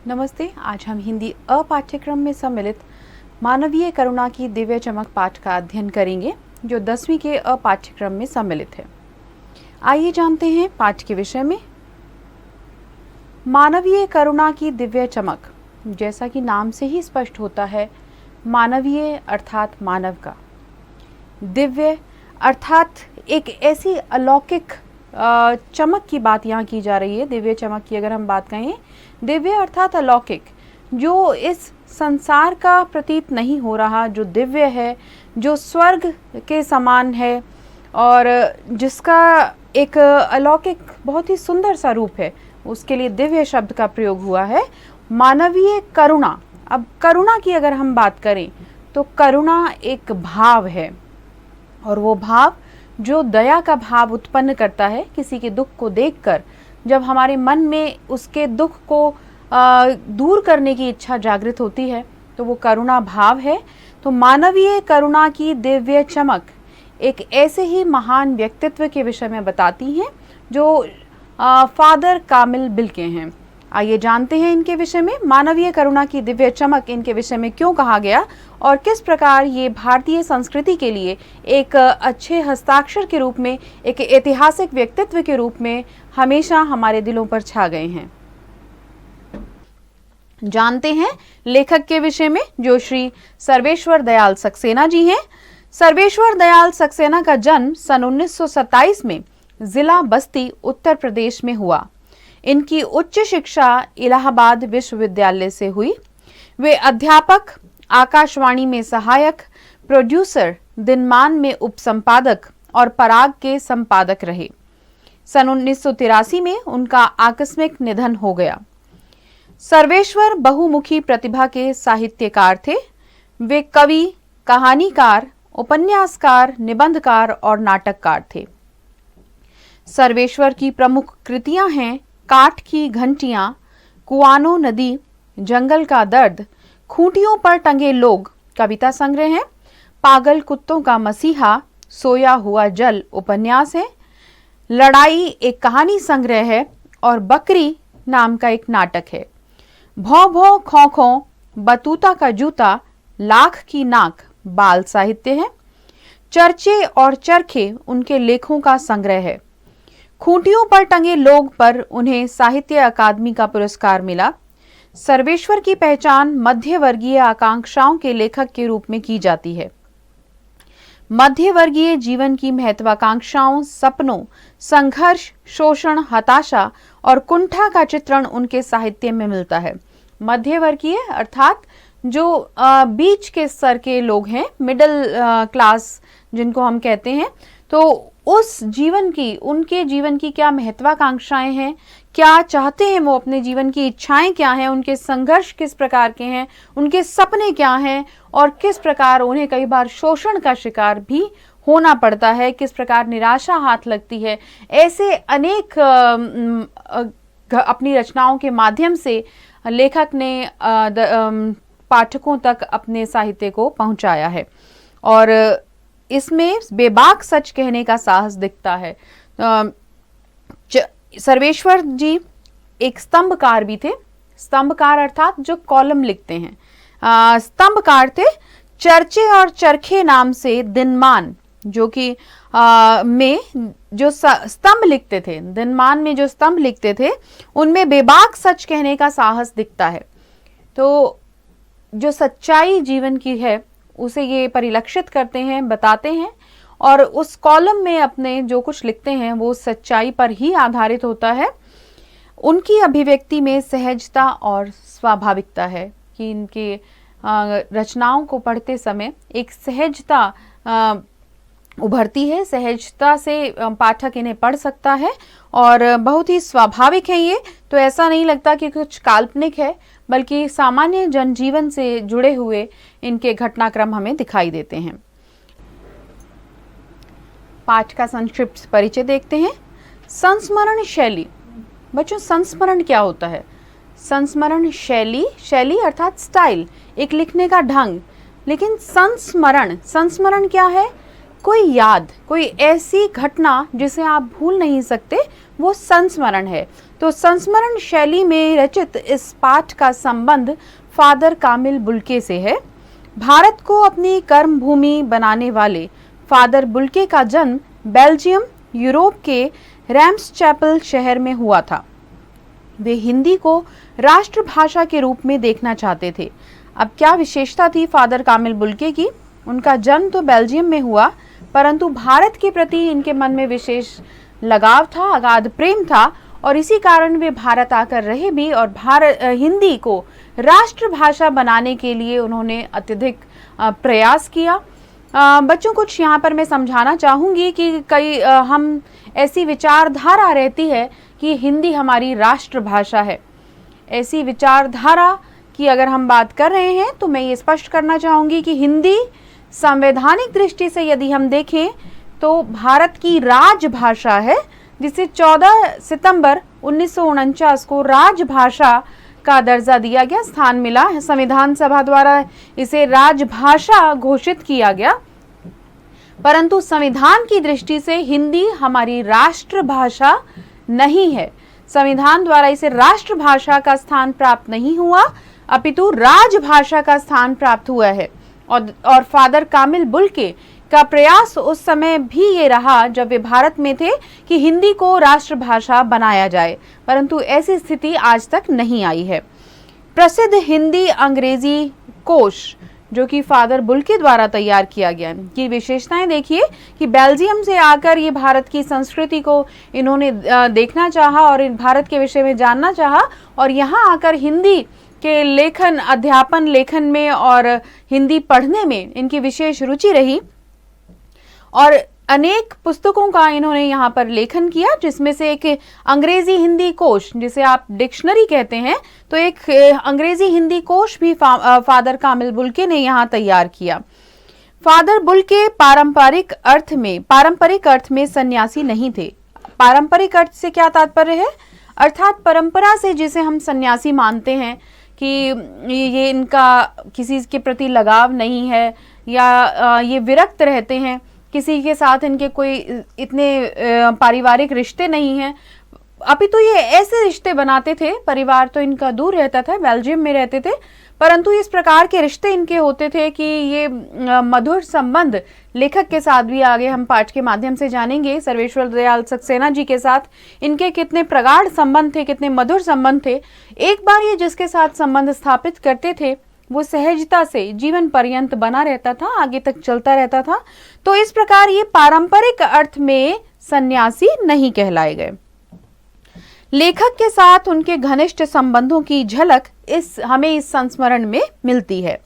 नमस्ते। आज हम हिंदी अ पाठ्यक्रम में सम्मिलित मानवीय करुणा की दिव्य चमक पाठ का अध्ययन करेंगे, जो 10वीं के अ पाठ्यक्रम में सम्मिलित है। आइए जानते हैं पाठ के विषय में। मानवीय करुणा की दिव्य चमक, जैसा कि नाम से ही स्पष्ट होता है, मानवीय अर्थात मानव का, दिव्य अर्थात एक ऐसी अलौकिक चमक की बात यहाँ की जा रही है। दिव्य चमक की अगर हम बात कहें, दिव्य अर्थात अलौकिक, जो इस संसार का प्रतीत नहीं हो रहा, जो दिव्य है, जो स्वर्ग के समान है और जिसका एक अलौकिक बहुत ही सुंदर सा रूप है, उसके लिए दिव्य शब्द का प्रयोग हुआ है। मानवीय करुणा, अब करुणा की अगर हम बात करें तो करुणा एक भाव है, और वो भाव जो दया का भाव उत्पन्न करता है। किसी के दुख को देखकर जब हमारे मन में उसके दुख को दूर करने की इच्छा जागृत होती है, तो वो करुणा भाव है। तो मानवीय करुणा की दिव्य चमक एक ऐसे ही महान व्यक्तित्व के विषय में बताती हैं, जो फादर कामिल बिल्के हैं। आइए जानते हैं इनके विषय में। मानवीय करुणा की दिव्य चमक इनके विषय में क्यों कहा गया और किस प्रकार ये भारतीय संस्कृति के लिए एक अच्छे हस्ताक्षर के रूप में, एक ऐतिहासिक व्यक्तित्व के रूप में हमेशा हमारे दिलों पर छा गए हैं। जानते हैं लेखक के विषय में, जो श्री सर्वेश्वर दयाल सक्सेना जी हैं। सर्वेश्वर दयाल सक्सेना का जन्म सन 1927 में जिला बस्ती, उत्तर प्रदेश में हुआ। इनकी उच्च शिक्षा इलाहाबाद विश्वविद्यालय से हुई। वे अध्यापक, आकाशवाणी में सहायक, प्रोड्यूसर, दिनमान में उपसंपादक और पराग के संपादक रहे। सन 1983 में उनका आकस्मिक निधन हो गया। सर्वेश्वर बहुमुखी प्रतिभा के साहित्यकार थे। वे कवि, कहानीकार, उपन्यासकार, निबंधकार और नाटककार थे। सर्वेश्वर की प्रमुख कृतियां हैं काठ की घंटियां, कुआनो नदी, जंगल का दर्द, खूंटियों पर टंगे लोग कविता संग्रह है, पागल कुत्तों का मसीहा, सोया हुआ जल उपन्यास है, लड़ाई एक कहानी संग्रह है और बकरी नाम का एक नाटक है। भौ भौ खौ खौ, बतूता का जूता, लाख की नाक बाल साहित्य है। चर्चे और चरखे उनके लेखों का संग्रह है। खूंटियों पर टंगे लोग पर उन्हें साहित्य अकादमी का पुरस्कार मिला। सर्वेश्वर की पहचान मध्य वर्गीय आकांक्षाओं के लेखक के रूप में की जाती है। मध्य वर्गीय जीवन की महत्वाकांक्षाओं, सपनों, संघर्ष, शोषण, हताशा और कुंठा का चित्रण उनके साहित्य में मिलता है। मध्य वर्गीय अर्थात जो बीच के स्तर के लोग हैं, मिडिल क्लास जिनको हम कहते हैं, तो उस जीवन की, उनके जीवन की क्या महत्वाकांक्षाएं हैं, क्या चाहते हैं वो, अपने जीवन की इच्छाएं क्या हैं, उनके संघर्ष किस प्रकार के हैं, उनके सपने क्या हैं और किस प्रकार उन्हें कई बार शोषण का शिकार भी होना पड़ता है, किस प्रकार निराशा हाथ लगती है। ऐसे अनेक अपनी रचनाओं के माध्यम से लेखक ने पाठकों तक अपने साहित्य को पहुंचाया है और इसमें बेबाक सच कहने का साहस दिखता है। सर्वेश्वर जी एक स्तंभकार भी थे। स्तंभकार अर्थात जो कॉलम लिखते हैं, स्तंभकार थे। चर्चे और चरखे नाम से दिनमान, जो कि में जो स्तंभ लिखते थे, दिनमान में जो स्तंभ लिखते थे, उनमें बेबाक सच कहने का साहस दिखता है। तो जो सच्चाई जीवन की है उसे ये परिलक्षित करते हैं, बताते हैं, और उस कॉलम में अपने जो कुछ लिखते हैं वो सच्चाई पर ही आधारित होता है। उनकी अभिव्यक्ति में सहजता और स्वाभाविकता है कि इनके रचनाओं को पढ़ते समय एक सहजता उभरती है, सहजता से पाठक इन्हें पढ़ सकता है और बहुत ही स्वाभाविक है ये। तो ऐसा नहीं लगता कि कुछ काल्पनिक है, बल्कि सामान्य जनजीवन से जुड़े हुए इनके घटनाक्रम हमें दिखाई देते हैं। पाठ का संक्षिप्त परिचय देखते हैं। संस्मरण शैली। बच्चों, संस्मरण क्या होता है? संस्मरण शैली, शैली अर्थात स्टाइल, एक लिखने का ढंग। लेकिन संस्मरण, संस्मरण क्या है? कोई याद, कोई ऐसी घटना जिसे आप भूल नहीं सकते, वो संस्मरण है। तो संस्मरण शैली में रचित इस पाठ का संबंध फादर कामिल बुल्के से है। भारत को अपनी कर्म भूमि बनाने वाले फादर बुल्के का जन्म बेल्जियम, यूरोप के रैम्सचैपल शहर में हुआ था। वे हिंदी को राष्ट्रभाषा के रूप में देखना चाहते थे। अब क्या विशेषता थी फादर कामिल बुल्के की? उनका जन्म तो बेल्जियम में हुआ, परंतु भारत के प्रति इनके मन में विशेष लगाव था, अगाध प्रेम था, और इसी कारण वे भारत आकर रहे भी और हिंदी को राष्ट्रभाषा बनाने के लिए उन्होंने अत्यधिक प्रयास किया। बच्चों, कुछ यहाँ पर मैं समझाना चाहूँगी कि कई हम ऐसी विचारधारा रहती है कि हिंदी हमारी राष्ट्रभाषा है। ऐसी विचारधारा की अगर हम बात कर रहे हैं तो मैं ये स्पष्ट करना चाहूँगी कि हिंदी संवैधानिक दृष्टि से यदि हम देखें तो भारत की राजभाषा है, जिसे 14 सितंबर 1949 को राजभाषा का दर्जा दिया गया, स्थान मिला। संविधान सभा द्वारा इसे राजभाषा घोषित किया गया, परंतु संविधान की दृष्टि से हिंदी हमारी राष्ट्रभाषा नहीं है। संविधान द्वारा इसे राष्ट्रभाषा का स्थान प्राप्त नहीं हुआ, अपितु राजभाषा का स्थान प्राप्त हुआ है। और फादर कामिल बुल्के का प्रयास उस समय भी ये रहा जब वे भारत में थे कि हिंदी को राष्ट्रभाषा बनाया जाए, परंतु ऐसी स्थिति आज तक नहीं आई है। प्रसिद्ध हिंदी अंग्रेजी कोश जो कि फादर बुल्के द्वारा तैयार किया गया की विशेषताएं देखिए कि बेल्जियम से आकर ये भारत की संस्कृति को इन्होंने देखना चाहा और भारत के विषय में जानना चाहा, और यहाँ आकर हिंदी के लेखन, अध्यापन, लेखन में और हिंदी पढ़ने में इनकी विशेष रुचि रही और अनेक पुस्तकों का इन्होंने यहाँ पर लेखन किया, जिसमें से एक अंग्रेजी हिंदी कोश, जिसे आप डिक्शनरी कहते हैं, तो एक अंग्रेजी हिंदी कोश भी फादर कामिल बुल्के ने यहाँ तैयार किया। फादर बुल्के पारंपरिक अर्थ में सन्यासी नहीं थे। पारंपरिक अर्थ से क्या तात्पर्य है? अर्थात परंपरा से जिसे हम सन्यासी मानते हैं कि ये इनका किसी के प्रति लगाव नहीं है या ये विरक्त रहते हैं, किसी के साथ इनके कोई इतने पारिवारिक रिश्ते नहीं हैं, अपितु ये ऐसे रिश्ते बनाते थे। परिवार तो इनका दूर रहता था, बेल्जियम में रहते थे, परंतु इस प्रकार के रिश्ते इनके होते थे कि ये मधुर संबंध लेखक के साथ भी आगे हम पाठ के माध्यम से जानेंगे। सर्वेश्वर दयाल सक्सेना जी के साथ इनके कितने प्रगाढ़ संबंध थे, कितने मधुर संबंध थे। एक बार ये जिसके साथ संबंध स्थापित करते थे वो सहजता से जीवन पर्यंत बना रहता था, आगे तक चलता रहता था। तो इस प्रकार ये पारंपरिक अर्थ में सन्यासी नहीं कहलाए गए। लेखक के साथ उनके घनिष्ठ संबंधों की झलक हमें इस संस्मरण में मिलती है।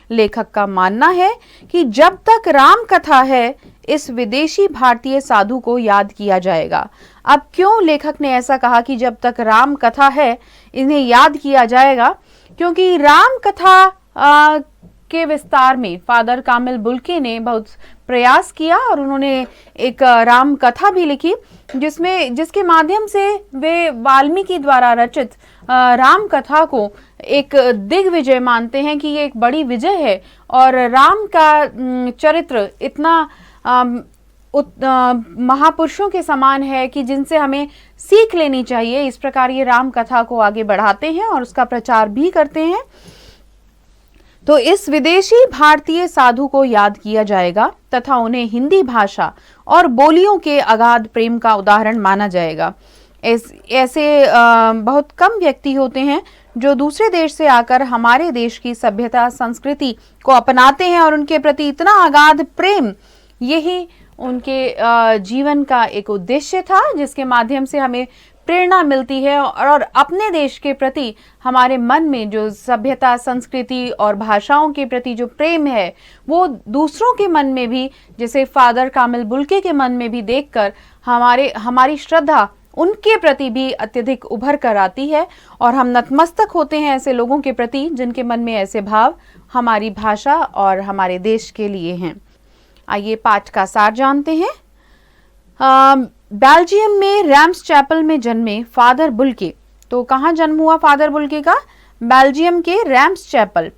लेखक का मानना है कि जब तक राम कथा है, इस विदेशी भारतीय साधु को याद किया जाएगा। अब क्यों लेखक ने ऐसा कहा कि जब तक राम कथा है इन्हें याद किया जाएगा? क्योंकि राम कथा के विस्तार में फादर कामिल बुल्के ने बहुत प्रयास किया और उन्होंने एक राम कथा भी लिखी, जिसके माध्यम से वे वाल्मीकि द्वारा रचित राम कथा को एक दिग्विजय मानते हैं कि ये एक बड़ी विजय है और राम का चरित्र इतना महापुरुषों के समान है कि जिनसे हमें सीख लेनी चाहिए। इस प्रकार ये राम कथा को आगे बढ़ाते हैं और उसका प्रचार भी करते हैं। तो इस विदेशी भारतीय साधु को याद किया जाएगा तथा उन्हें हिंदी भाषा और बोलियों के अगाध प्रेम का उदाहरण माना जाएगा। ऐसे बहुत कम व्यक्ति होते हैं जो दूसरे देश से आकर हमारे देश की सभ्यता, संस्कृति को अपनाते हैं और उनके प्रति इतना अगाध प्रेम, यही उनके जीवन का एक उद्देश्य था, जिसके माध्यम से हमें प्रेरणा मिलती है और अपने देश के प्रति हमारे मन में जो सभ्यता, संस्कृति और भाषाओं के प्रति जो प्रेम है वो दूसरों के मन में भी, जैसे फादर कामिल बुल्के के मन में भी देखकर हमारी श्रद्धा उनके प्रति भी अत्यधिक उभर कर आती है और हम नतमस्तक होते हैं ऐसे लोगों के प्रति जिनके मन में ऐसे भाव हमारी भाषा और हमारे देश के लिए हैं। आइए पाठ का सार जानते हैं। बेल्जियम में रैम्सचैपल में जन्मे फादर बुल्के। तो कहाँ जन्म हुआ फादर बुल्के का? बेल्जियम के रैम्सचैपल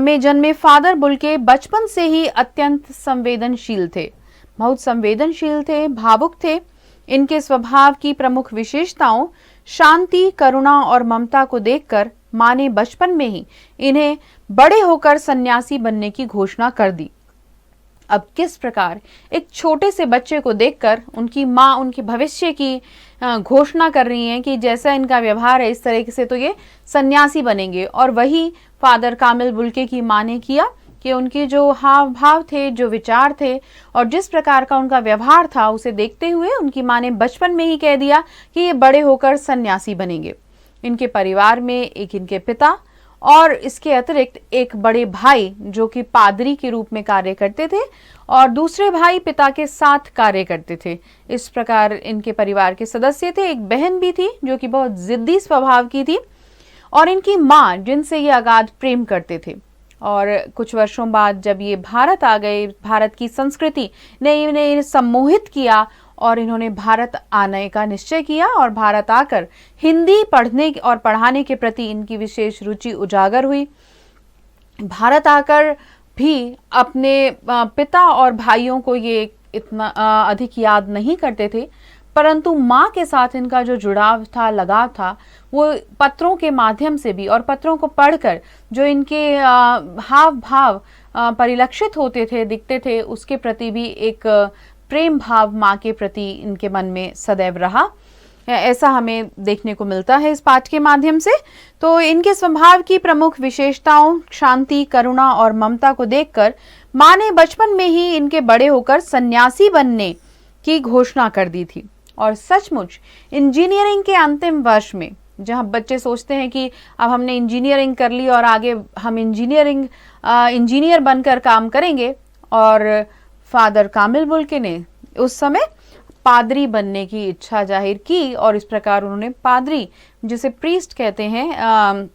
में जन्मे फादर बुल्के बचपन से ही अत्यंत संवेदनशील थे, बहुत संवेदनशील थे, भावुक थे। इनके स्वभाव की प्रमुख विशेषताओं शांति, करुणा और ममता को देखकर माँ ने बचपन में ही इन्हें बड़े होकर सन्यासी बनने की घोषणा कर दी। अब किस प्रकार एक छोटे से बच्चे को देखकर उनकी माँ उनके भविष्य की घोषणा कर रही हैं कि जैसा इनका व्यवहार है इस तरह से तो ये सन्यासी बनेंगे, और वही फादर कामिल बुल्के की माँ ने किया कि उनके जो हाव भाव थे, जो विचार थे और जिस प्रकार का उनका व्यवहार था, उसे देखते हुए उनकी माँ ने बचपन में ही कह दिया कि ये बड़े होकर सन्यासी बनेंगे। इनके परिवार में एक इनके पिता और इसके अतिरिक्त एक बड़े भाई जो कि पादरी के रूप में कार्य करते थे, और दूसरे भाई पिता के साथ कार्य करते थे। इस प्रकार इनके परिवार के सदस्य थे। एक बहन भी थी जो कि बहुत जिद्दी स्वभाव की थी, और इनकी माँ जिनसे ये अगाध प्रेम करते थे। और कुछ वर्षों बाद जब ये भारत आ गए, भारत की संस्कृति ने इन्हें सम्मोहित किया और इन्होंने भारत आने का निश्चय किया, और भारत आकर हिंदी पढ़ने और पढ़ाने के प्रति इनकी विशेष रुचि उजागर हुई। भारत आकर भी अपने पिता और भाइयों को ये इतना अधिक याद नहीं करते थे, परंतु माँ के साथ इनका जो जुड़ाव था, लगाव था, वो पत्रों के माध्यम से भी और पत्रों को पढ़कर जो इनके हाव भाव परिलक्षित होते थे, दिखते थे, उसके प्रति भी एक प्रेम भाव माँ के प्रति इनके मन में सदैव रहा। ऐसा हमें देखने को मिलता है इस पाठ के माध्यम से। तो इनके स्वभाव की प्रमुख विशेषताओं शांति, करुणा और ममता को देखकर माँ ने बचपन में ही इनके बड़े होकर सन्यासी बनने की घोषणा कर दी थी। और सचमुच इंजीनियरिंग के अंतिम वर्ष में, जहां बच्चे सोचते हैं कि अब हमने इंजीनियरिंग कर ली और आगे हम इंजीनियर बनकर काम करेंगे, और फादर कामिल बुल्के ने उस समय पादरी बनने की इच्छा जाहिर की, और इस प्रकार उन्होंने पादरी, जिसे प्रीस्ट कहते हैं,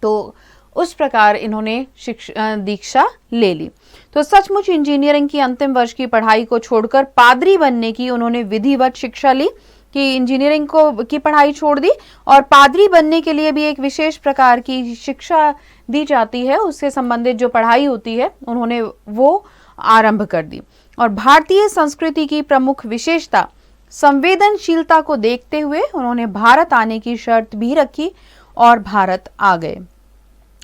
तो उस प्रकार इन्होंने दीक्षा ले ली। तो सचमुच इंजीनियरिंग की अंतिम वर्ष की पढ़ाई को छोड़कर पादरी बनने की उन्होंने विधिवत शिक्षा ली, कि इंजीनियरिंग की पढ़ाई छोड़ दी और पादरी बनने के लिए भी एक विशेष प्रकार की शिक्षा दी जाती है, उससे संबंधित जो पढ़ाई होती है उन्होंने वो आरंभ कर दी। और भारतीय संस्कृति की प्रमुख विशेषता संवेदनशीलता को देखते हुए उन्होंने भारत आने की शर्त भी रखी और भारत आ गए।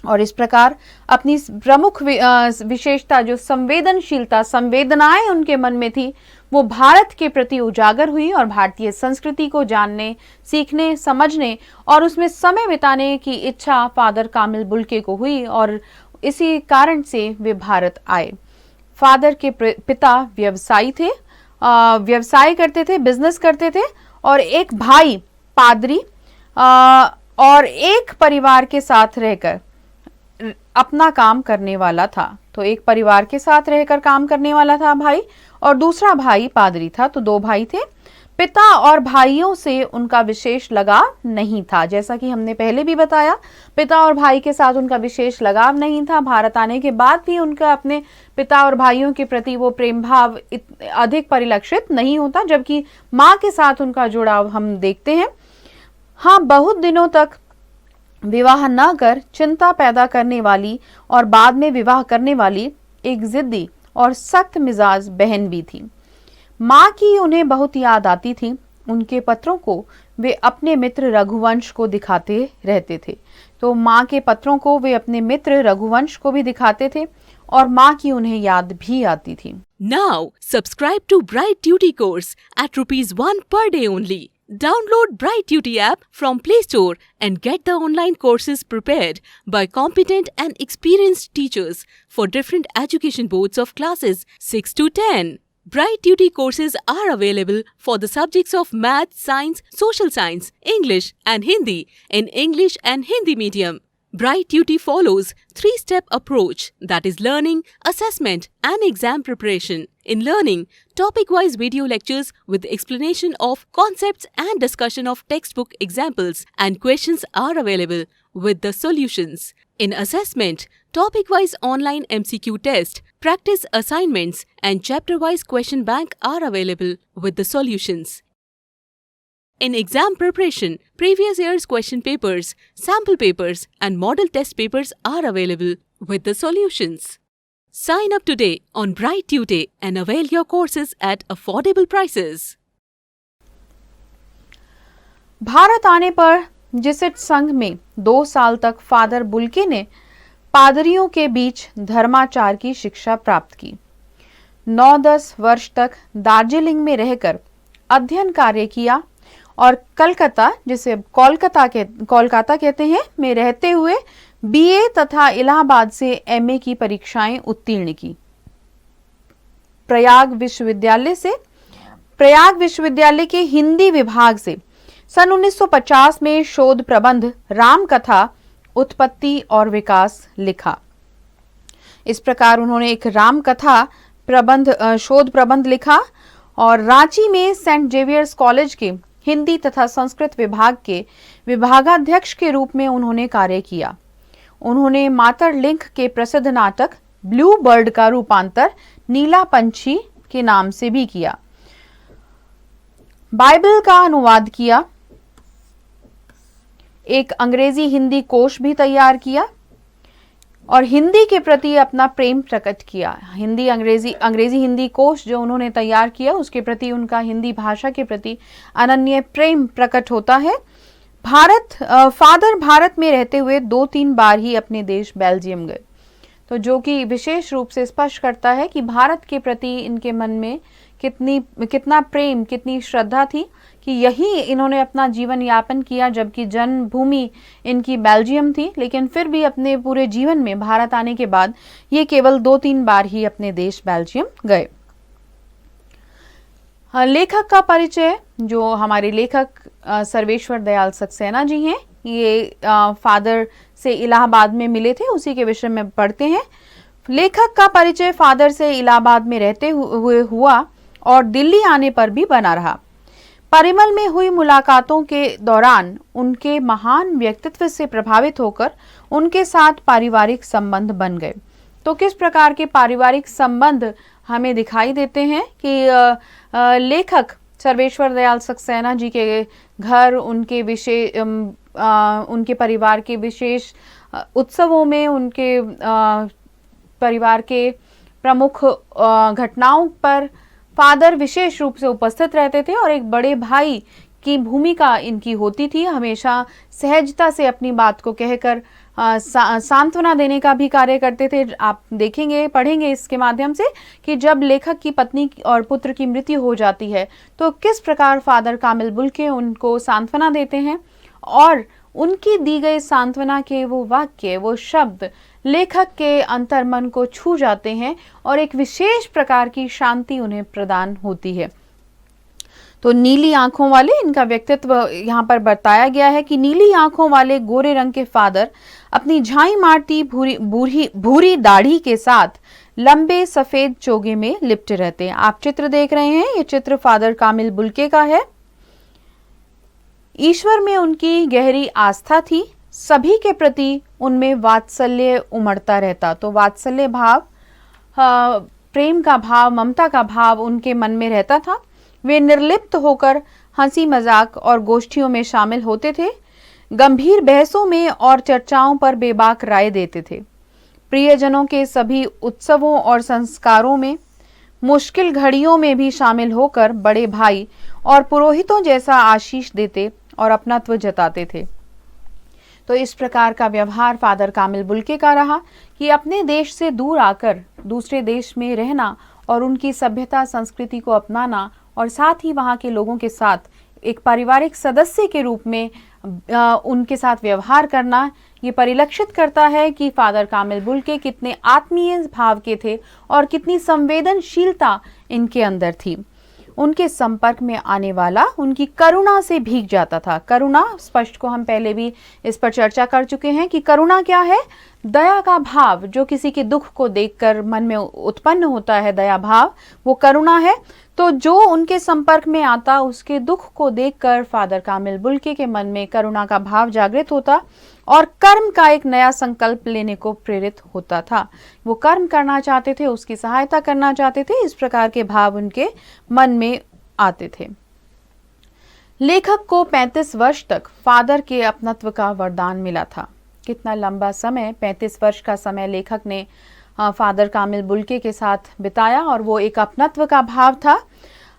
और इस प्रकार अपनी प्रमुख विशेषता जो संवेदनशीलता, संवेदनाएं उनके मन में थी, वो भारत के प्रति उजागर हुई और भारतीय संस्कृति को जानने, सीखने, समझने और उसमें समय बिताने की इच्छा फादर कामिल बुल्के को हुई, और इसी कारण से वे भारत आए। फादर के पिता व्यवसायी थे, व्यवसाय करते थे, बिजनेस करते थे, और एक भाई पादरी और एक परिवार के साथ रहकर अपना काम करने वाला था। तो एक परिवार के साथ रहकर काम करने वाला था भाई, और दूसरा भाई पादरी था। तो दो भाई थे। पिता और भाइयों से उनका विशेष लगाव नहीं था, जैसा कि हमने पहले भी बताया, पिता और भाई के साथ उनका विशेष लगाव नहीं था। भारत आने के बाद भी उनका अपने पिता और भाइयों के प्रति वो प्रेम भाव अधिक परिलक्षित नहीं होता, जबकि माँ के साथ उनका जुड़ाव हम देखते हैं। हाँ, बहुत दिनों तक विवाह न कर चिंता पैदा करने वाली और बाद में विवाह करने वाली एक जिद्दी और सख्त मिजाज बहन भी थी। माँ की उन्हें बहुत याद आती थी। उनके पत्रों को वे अपने मित्र रघुवंश को दिखाते रहते थे। तो माँ के पत्रों को वे अपने मित्र रघुवंश को भी दिखाते थे, और माँ की उन्हें याद भी आती थी। Now subscribe to Bright Duty course at ₹1 per day only. Download Bright Duty app from Play Store and get the online courses prepared by competent and experienced teachers for different education boards of classes 6 to 10. Bright Duty courses are available for the subjects of Math, Science, Social Science, English and Hindi in English and Hindi medium. Bright Duty follows 3-step approach, that is learning, assessment and exam preparation. In learning, topic-wise video lectures with explanation of concepts and discussion of textbook examples and questions are available with the solutions. In assessment, topic-wise online MCQ test, practice assignments and chapter-wise question bank are available with the solutions. In exam preparation, previous year's question papers, sample papers and model test papers are available with the solutions. Sign up today on Bright Tutor and avail your courses at affordable prices. Bharat आने पर Jesuit संघ में 2 साल तक father Bulcke ने पादरियों के बीच धर्माचार की शिक्षा प्राप्त की। 9-10 वर्ष तक दार्जिलिंग में रहकर अध्ययन कार्य किया और कलकत्ता, जिसे कोलकाता कहते हैं, में रहते हुए बीए तथा इलाहाबाद से एमए की परीक्षाएं उत्तीर्ण की। प्रयाग विश्वविद्यालय के हिंदी विभाग से सन 1950 में शोध प्रबंध रामकथा उत्पत्ति और विकास लिखा। इस प्रकार उन्होंने एक रामकथा शोध प्रबंध लिखा और रांची में सेंट जेवियर्स कॉलेज के हिंदी तथा संस्कृत विभाग के विभागाध्यक्ष के रूप में उन्होंने कार्य किया। उन्होंने मातरलिंक के प्रसिद्ध नाटक ब्लू बर्ड का रूपांतर नीला पंछी के नाम से भी किया। बाइबल का अनुवाद किया। एक अंग्रेजी हिंदी कोश भी तैयार किया और हिंदी के प्रति अपना प्रेम प्रकट किया। अंग्रेजी हिंदी कोश जो उन्होंने तैयार किया, उसके प्रति उनका हिंदी भाषा के प्रति अनन्य प्रेम प्रकट होता है। फादर भारत में रहते हुए 2-3 बार ही अपने देश बेल्जियम गए, तो जो कि विशेष रूप से स्पष्ट करता है कि भारत के प्रति इनके मन में कितना प्रेम, कितनी श्रद्धा थी कि यही इन्होंने अपना जीवन यापन किया, जबकि जन्मभूमि इनकी बेल्जियम थी, लेकिन फिर भी अपने पूरे जीवन में भारत आने के बाद ये केवल 2-3 बार ही अपने देश बेल्जियम गए। लेखक का परिचय, जो हमारे लेखक सर्वेश्वर दयाल सक्सेना जी हैं, ये फादर से इलाहाबाद में मिले थे, उसी के विषय में पढ़ते हैं। लेखक का परिचय फादर से इलाहाबाद में रहते हुए हुआ और दिल्ली आने पर भी बना रहा। परिमल में हुई मुलाकातों के दौरान उनके महान व्यक्तित्व से प्रभावित होकर उनके साथ पारिवारिक संबंध बन गए। तो किस प्रकार के पारिवारिक संबंध हमें दिखाई देते हैं कि लेखक सर्वेश्वर दयाल सक्सेना जी के घर उनके परिवार के विशेष उत्सवों में, उनके परिवार के प्रमुख घटनाओं पर फादर विशेष रूप से उपस्थित रहते थे और एक बड़े भाई की भूमिका इनकी होती थी। हमेशा सहजता से अपनी बात को कहकर सांत्वना देने का भी कार्य करते थे। आप देखेंगे, पढ़ेंगे इसके माध्यम से कि जब लेखक की पत्नी और पुत्र की मृत्यु हो जाती है तो किस प्रकार फादर कामिल बुल्के उनको सांत्वना देते हैं और उनकी दी गई सांत्वना के वो वाक्य, वो शब्द लेखक के अंतर्मन को छू जाते हैं और एक विशेष प्रकार की शांति उन्हें प्रदान होती है। तो नीली आंखों वाले, इनका व्यक्तित्व यहाँ पर बताया गया है कि नीली आंखों वाले गोरे रंग के फादर अपनी झाई मारती भूरी दाढ़ी के साथ लंबे सफेद चोगे में लिपटे रहते हैं। आप चित्र देख रहे हैं, ये चित्र फादर कामिल बुल्के का है। ईश्वर में उनकी गहरी आस्था थी, सभी के प्रति उनमें वात्सल्य उमड़ता रहता। तो वात्सल्य भाव, प्रेम का भाव, ममता का भाव उनके मन में रहता था। वे निर्लिप्त होकर हंसी मजाक और गोष्ठियों में शामिल होते थे, गंभीर बहसों में और चर्चाओं पर बेबाक राय देते थे। प्रियजनों के सभी उत्सवों और संस्कारों में, मुश्किल घड़ियों में भी शामिल होकर बड़े भाई और पुरोहितों जैसा आशीष देते और अपनत्व जताते थे। तो इस प्रकार का व्यवहार फादर कामिल बुल्के का रहा कि अपने देश से दूर आकर दूसरे देश में रहना और उनकी सभ्यता संस्कृति को अपनाना और साथ ही वहाँ के लोगों के साथ एक पारिवारिक सदस्य के रूप में उनके साथ व्यवहार करना, ये परिलक्षित करता है कि फादर कामिल बुल्के कितने आत्मीय भाव के थे और कितनी संवेदनशीलता इनके अंदर थी। उनके संपर्क में आने वाला उनकी करुणा से भीग जाता था। करुणा स्पष्ट को हम पहले भी इस पर चर्चा कर चुके हैं कि करुणा क्या है? दया का भाव, जो किसी के दुख को देखकर मन में उत्पन्न होता है, दया भाव, वो करुणा है। तो जो उनके संपर्क में आता, उसके दुख को देखकर फादर कामिल बुल्के के मन में करुणा का भाव जागृत होता और कर्म का एक नया संकल्प लेने को प्रेरित होता था। वो कर्म करना चाहते थे, उसकी सहायता करना चाहते थे। इस प्रकार के भाव उनके मन में आते थे। लेखक को 35 वर्ष तक फादर के अपनत्व का वरदान मिला था। कितना लंबा समय, 35 वर्ष का समय लेखक ने फादर कामिल बुल्के के साथ बिताया और वो एक अपनत्व का भाव था।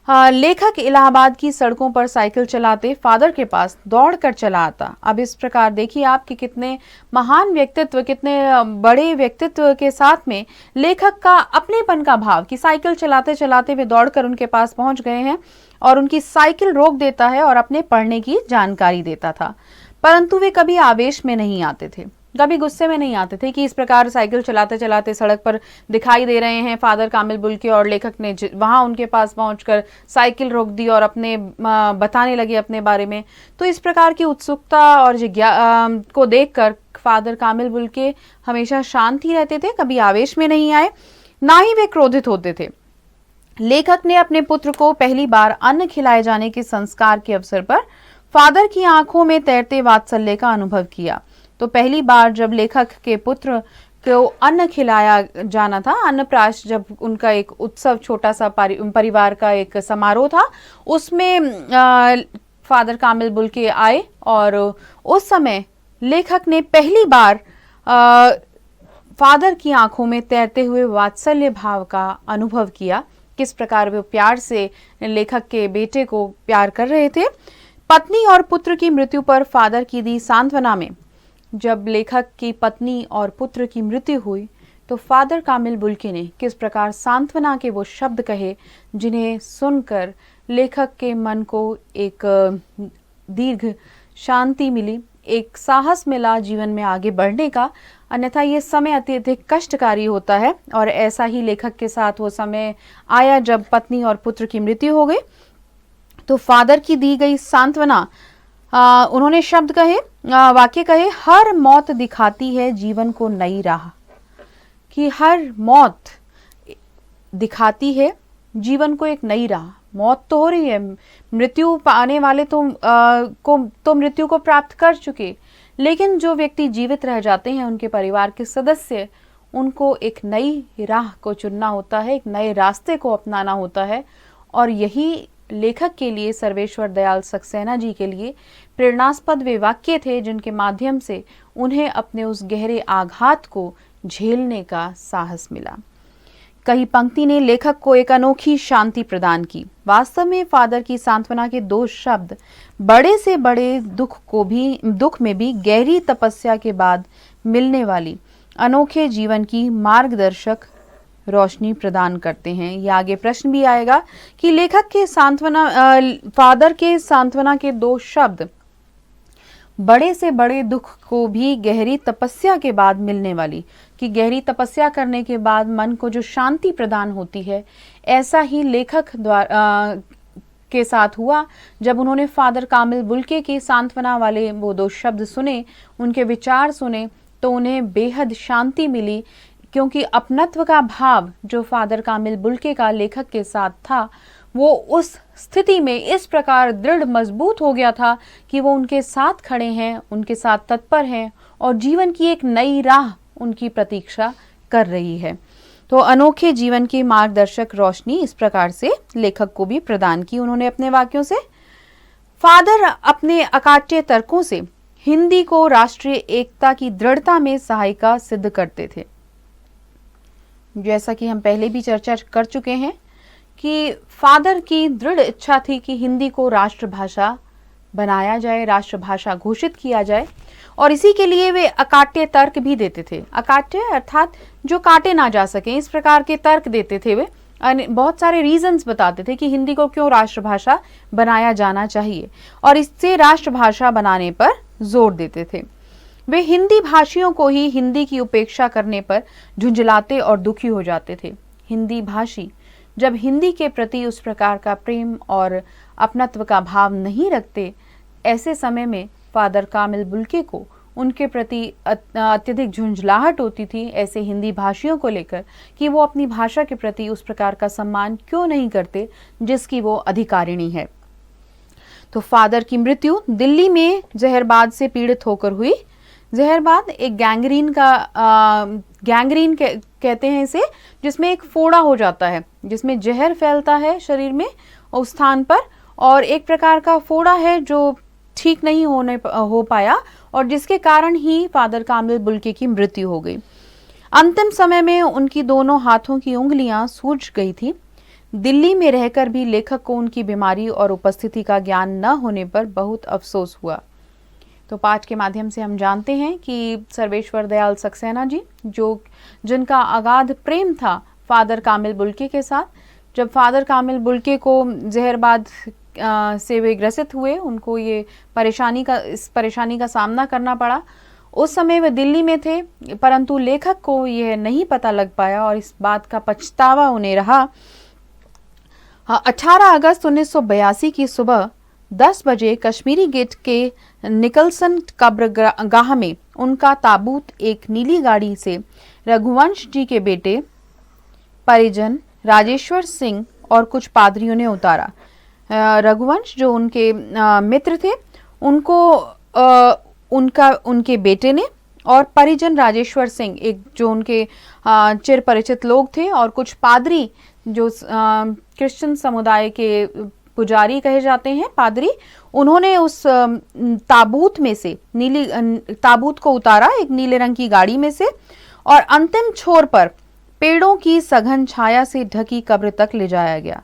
लेखक इलाहाबाद की सड़कों पर साइकिल चलाते फादर के पास दौड़कर चला आता। अब इस प्रकार देखिए आप कि कितने महान व्यक्तित्व, कितने बड़े व्यक्तित्व के साथ में लेखक का अपनेपन का भाव कि साइकिल चलाते चलाते वे दौड़कर उनके पास पहुंच गए हैं और उनकी साइकिल रोक देता है और अपने पढ़ने की जानकारी देता था। परंतु वे कभी आवेश में नहीं आते थे, कभी गुस्से में नहीं आते थे कि इस प्रकार साइकिल चलाते चलाते सड़क पर दिखाई दे रहे हैं फादर कामिल बुल्के और लेखक ने वहां उनके पास पहुंचकर साइकिल रोक दी और अपने बताने लगे अपने बारे में। तो इस प्रकार की उत्सुकता और को देखकर फादर कामिल बुल्के हमेशा शांत ही रहते थे, कभी आवेश में नहीं आए, ना ही वे क्रोधित होते थे। लेखक ने अपने पुत्र को पहली बार अन्न खिलाए जाने के संस्कार के अवसर पर फादर की आंखों में तैरते वात्सल्य का अनुभव किया। तो पहली बार जब लेखक के पुत्र को अन्न खिलाया जाना था, अन्नप्राश, जब उनका एक उत्सव, छोटा सा परिवार का एक समारोह था, उसमें फादर कामिल बुल्के आए और उस समय लेखक ने पहली बार फादर की आंखों में तैरते हुए वात्सल्य भाव का अनुभव किया। किस प्रकार वे प्यार से लेखक के बेटे को प्यार कर रहे थे। पत्नी और पुत्र की मृत्यु पर फादर की दी सांत्वना में जब लेखक की पत्नी और पुत्र की मृत्यु हुई तो फादर कामिल बुल्के ने किस प्रकार सांत्वना के वो शब्द कहे जिन्हें सुनकर लेखक के मन को एक दीर्घ शांति मिली, एक साहस मिला जीवन में आगे बढ़ने का। अन्यथा ये समय अत्यधिक कष्टकारी होता है और ऐसा ही लेखक के साथ वो समय आया जब पत्नी और पुत्र की मृत्यु हो गई। तो फादर की दी गई सांत्वना, उन्होंने शब्द कहे, वाक्य कहे, हर मौत दिखाती है जीवन को नई राह, कि हर मौत दिखाती है जीवन को एक नई राह। मौत तो हो रही है, मृत्यु पाने वाले तो मृत्यु को प्राप्त कर चुके, लेकिन जो व्यक्ति जीवित रह जाते हैं, उनके परिवार के सदस्य, उनको एक नई राह को चुनना होता है, एक नए रास्ते को अपनाना होता है। और यही लेखक के लिए, सर्वेश्वर दयाल सक्सेना जी के लिए प्रेरणास्पद वे वाक्य थे जिनके माध्यम से उन्हें अपने उस गहरे आघात को झेलने का साहस मिला। कही पंक्ति ने लेखक को एक अनोखी शांति प्रदान की। वास्तव में फादर की सांत्वना के दो शब्द बड़े से बड़े दुख में भी गहरी तपस्या के बाद मिलने वाली अनोखे जीवन की मार्गदर्शक रोशनी प्रदान करते हैं। ये आगे प्रश्न भी आएगा कि लेखक के फादर के सांत्वना के दो शब्द बड़े से बड़े दुख को भी गहरी तपस्या के बाद मिलने वाली, कि गहरी तपस्या करने के बाद मन को जो शांति प्रदान होती है, ऐसा ही लेखक के साथ हुआ जब उन्होंने फादर कामिल बुल्के के सांत्वना वाले वो दो शब्द सुने, उनके विचार सुने, तो उन्हें बेहद शांति मिली। क्योंकि अपनत्व का भाव जो फादर कामिल बुल्के का लेखक के साथ था, वो उस स्थिति में इस प्रकार दृढ़ मजबूत हो गया था कि वो उनके साथ खड़े हैं, उनके साथ तत्पर हैं और जीवन की एक नई राह उनकी प्रतीक्षा कर रही है। तो अनोखे जीवन की मार्गदर्शक रोशनी इस प्रकार से लेखक को भी प्रदान की उन्होंने अपने वाक्यों से। फादर अपने अकाट्य तर्कों से हिंदी को राष्ट्रीय एकता की दृढ़ता में सहायिका सिद्ध करते थे। जैसा कि हम पहले भी चर्चा कर चुके हैं कि फादर की दृढ़ इच्छा थी कि हिंदी को राष्ट्रभाषा बनाया जाए, राष्ट्रभाषा घोषित किया जाए, और इसी के लिए वे अकाट्य तर्क भी देते थे। अकाट्य अर्थात जो काटे ना जा सके, इस प्रकार के तर्क देते थे वे। बहुत सारे रीजंस बताते थे कि हिंदी को क्यों राष्ट्रभाषा बनाया जाना चाहिए और इससे राष्ट्रभाषा बनाने पर जोर देते थे। वे हिंदी भाषियों को ही हिंदी की उपेक्षा करने पर झुंझलाते और दुखी हो जाते थे। हिंदी भाषी जब हिंदी के प्रति उस प्रकार का प्रेम और अपनत्व का भाव नहीं रखते, ऐसे समय में फादर कामिल बुल्के को उनके प्रति अत्यधिक झुंझलाहट होती थी ऐसे हिंदी भाषियों को लेकर कि वो अपनी भाषा के प्रति उस प्रकार का सम्मान क्यों नहीं करते जिसकी वो अधिकारिणी है। तो फादर की मृत्यु दिल्ली में जहरबाद से पीड़ित होकर हुई। जहरबाद एक गैंग्रीन कहते हैं इसे, जिसमें एक फोड़ा हो जाता है, जिसमें जहर फैलता है शरीर में उस स्थान पर, और एक प्रकार का फोड़ा है जो ठीक नहीं हो पाया और जिसके कारण ही फादर कामिल बुल्के की मृत्यु हो गई। अंतिम समय में उनकी दोनों हाथों की उंगलियां सूज गई थी। दिल्ली में रहकर भी लेखक को उनकी बीमारी और उपस्थिति का ज्ञान न होने पर बहुत अफसोस हुआ। तो पाठ के माध्यम से हम जानते हैं कि सर्वेश्वर दयाल सक्सेना जी, जिनका अगाध प्रेम था फादर कामिल बुल्के के साथ, जब फादर कामिल बुल्के को जहरबाद से वे ग्रसित हुए, उनको ये इस परेशानी का सामना करना पड़ा। उस समय वे दिल्ली में थे, परंतु लेखक को यह नहीं पता लग पाया और इस बात का पछतावा उन्हें रहा। 18 अगस्त 1982 की सुबह 10 बजे कश्मीरी गेट के निकलसन कब्रगाह में उनका ताबूत एक नीली गाड़ी से रघुवंश जी के बेटे, परिजन राजेश्वर सिंह और कुछ पादरियों ने उतारा। रघुवंश जो उनके मित्र थे, उनके बेटे ने, और परिजन राजेश्वर सिंह एक जो उनके चिर परिचित लोग थे, और कुछ पादरी जो क्रिश्चियन समुदाय के पुजारी कहे जाते हैं, पादरी, उन्होंने उस ताबूत में से ताबूत को उतारा एक नीले रंग की गाड़ी में से, और अंतिम छोर पर पेड़ों की सघन छाया से ढकी कब्र तक ले जाया गया।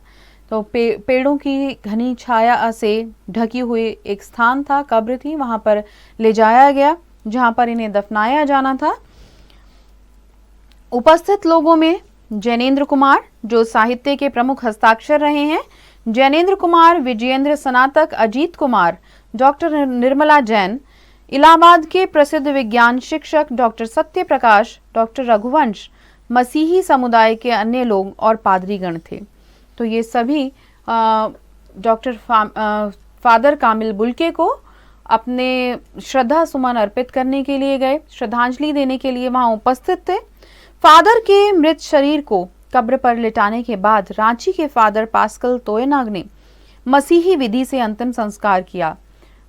तो पेड़ों की घनी छाया से ढकी हुई एक स्थान था, कब्र थी, वहां पर ले जाया गया जहां पर इन्हें दफनाया जाना था। उपस्थित लोगों में जैनेन्द्र कुमार, जो साहित्य के प्रमुख हस्ताक्षर रहे हैं, जैनेन्द्र कुमार, विजयेंद्र स्नातक, अजीत कुमार, डॉक्टर निर्मला जैन, इलाहाबाद के प्रसिद्ध विज्ञान शिक्षक डॉक्टर सत्य प्रकाश, डॉक्टर रघुवंश, मसीही समुदाय के अन्य लोग और पादरीगण थे। तो ये सभी फादर कामिल बुल्के को अपने श्रद्धा सुमन अर्पित करने के लिए गए, श्रद्धांजलि देने के लिए वहां उपस्थित थे। फादर के मृत शरीर को कब्र पर लिटाने के बाद रांची के फादर पास्कल तोयनाग ने मसीही विधि से अंतिम संस्कार किया।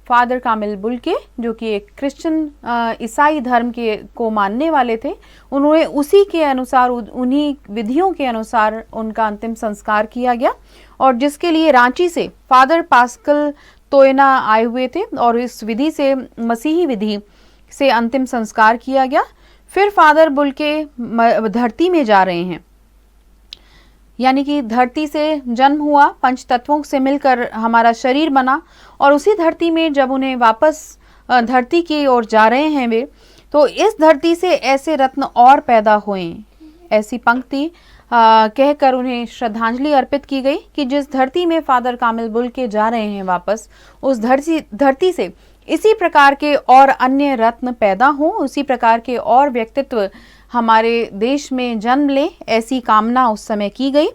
फादर कामिल बुल्के, जो कि एक क्रिश्चियन ईसाई धर्म को मानने वाले थे, उन्होंने उसी के अनुसार, उन्हीं विधियों के अनुसार उनका अंतिम संस्कार किया गया, और जिसके लिए रांची से फादर पास्कल तोयना आए हुए थे, और इस विधि से, मसीही विधि से अंतिम संस्कार किया गया। फिर फादर बुल्के धरती में जा रहे हैं, यानी कि धरती से जन्म हुआ, पंच तत्वों से मिलकर हमारा शरीर बना, और उसी धरती में जब उन्हें वापस धरती की ओर जा रहे हैं वे, तो इस धरती से ऐसे रत्न और पैदा हुए, ऐसी पंक्ति कहकर उन्हें श्रद्धांजलि अर्पित की गई कि जिस धरती में फादर कामिल बुल्के जा रहे हैं वापस, उस धरती से इसी प्रकार के और अन्य रत्न पैदा हों, उसी प्रकार के और व्यक्तित्व हमारे देश में जन्म लें, ऐसी कामना उस समय की गई।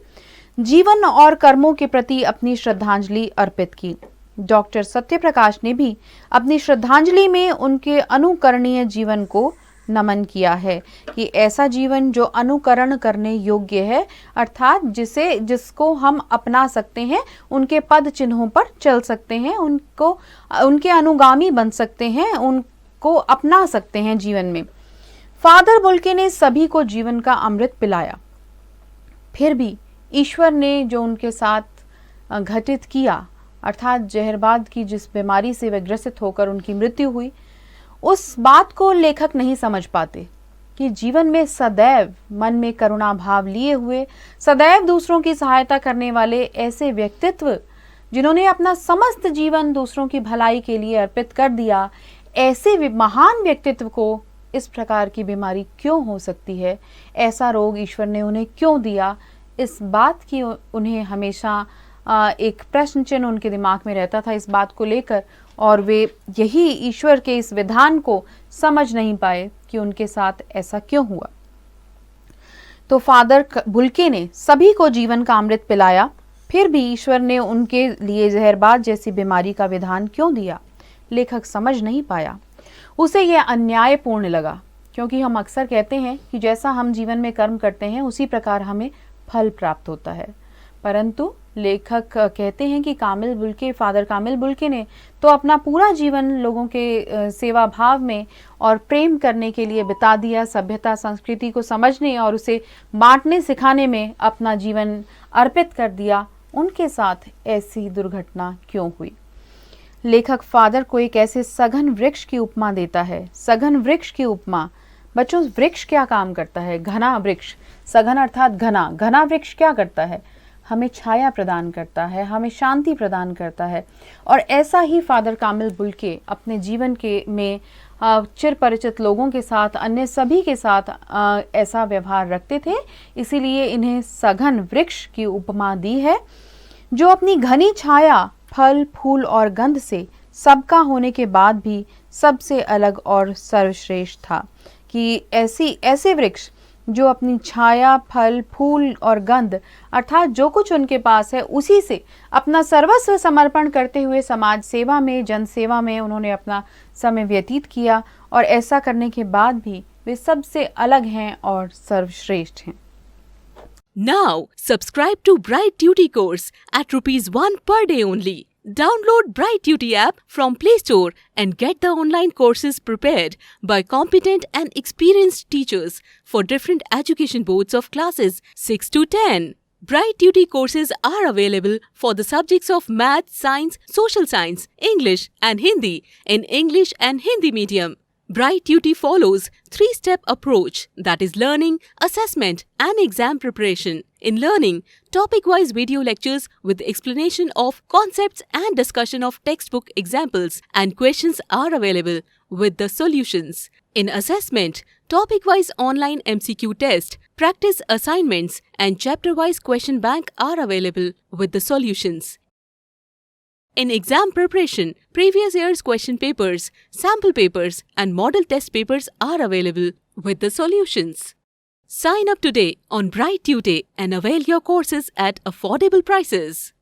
जीवन और कर्मों के प्रति अपनी श्रद्धांजलि अर्पित की। डॉक्टर सत्यप्रकाश ने भी अपनी श्रद्धांजलि में उनके अनुकरणीय जीवन को नमन किया है कि ऐसा जीवन जो अनुकरण करने योग्य है, अर्थात जिसको हम अपना सकते हैं, उनके पद चिन्हों पर चल सकते हैं, उनके अनुगामी बन सकते हैं, उनको अपना सकते हैं जीवन में। फादर बुल्के ने सभी को जीवन का अमृत पिलाया। फिर भी ईश्वर ने जो उनके साथ घटित किया, अर्थात जहरबाद की जिस बीमारी से वे ग्रसित होकर उनकी मृत्यु हुई, उस बात को लेखक नहीं समझ पाते कि जीवन में सदैव मन में करुणा भाव लिए हुए, सदैव दूसरों की सहायता करने वाले ऐसे व्यक्तित्व, जिन्होंने अपना समस्त जीवन दूसरों की भलाई के लिए अर्पित कर दिया, ऐसे महान व्यक्तित्व को इस प्रकार की बीमारी क्यों हो सकती है, ऐसा रोग ईश्वर ने उन्हें क्यों दिया, इस बात की उन्हें हमेशा एक प्रश्न चिन्ह उनके दिमाग में रहता था इस बात को लेकर, और वे यही ईश्वर के इस विधान को समझ नहीं पाए कि उनके साथ ऐसा क्यों हुआ। तो फादर बुल्के ने सभी को जीवन का अमृत पिलाया, फिर भी ईश्वर ने उनके लिए जहरबाद जैसी बीमारी का विधान क्यों दिया, लेखक समझ नहीं पाया। उसे यह अन्यायपूर्ण लगा, क्योंकि हम अक्सर कहते हैं कि जैसा हम जीवन में कर्म करते हैं उसी प्रकार हमें फल प्राप्त होता है, परंतु लेखक कहते हैं कि फादर कामिल बुल्के ने तो अपना पूरा जीवन लोगों के सेवा भाव में और प्रेम करने के लिए बिता दिया, सभ्यता संस्कृति को समझने और उसे बांटने सिखाने में अपना जीवन अर्पित कर दिया। उनके साथ ऐसी दुर्घटना क्यों हुई? लेखक फादर को एक ऐसे सघन वृक्ष की उपमा देता है। सघन वृक्ष की उपमा, बच्चों वृक्ष क्या काम करता है? घना वृक्ष, सघन अर्थात घना, घना वृक्ष क्या करता है? हमें छाया प्रदान करता है, हमें शांति प्रदान करता है। और ऐसा ही फादर कामिल बुल्के अपने जीवन के में चिर परिचित लोगों के साथ, अन्य सभी के साथ ऐसा व्यवहार रखते थे। इसीलिए इन्हें सघन वृक्ष की उपमा दी है, जो अपनी घनी छाया, फल, फूल और गंध से सबका होने के बाद भी सबसे अलग और सर्वश्रेष्ठ था। कि ऐसे वृक्ष जो अपनी छाया, फल, फूल और गंध अर्थात जो कुछ उनके पास है उसी से अपना सर्वस्व समर्पण करते हुए समाज सेवा में, जन सेवा में उन्होंने अपना समय व्यतीत किया, और ऐसा करने के बाद भी वे सबसे अलग हैं और सर्वश्रेष्ठ हैं। Now, subscribe to Bright Duty course at ₹1 per day only. Download Bright Duty app from Play Store and get the online courses prepared by competent and experienced teachers for different education boards of classes 6 to 10. Bright Duty courses are available for the subjects of Math, Science, Social Science, English and Hindi in English and Hindi medium. Bright Duty follows 3-step approach, that is learning, assessment and exam preparation. In learning, topic-wise video lectures with explanation of concepts and discussion of textbook examples and questions are available with the solutions. In assessment, topic-wise online MCQ test, practice assignments and chapter-wise question bank are available with the solutions. In exam preparation, previous year's question papers, sample papers and model test papers are available with the solutions. Sign up today on Bright Tutor and avail your courses at affordable prices.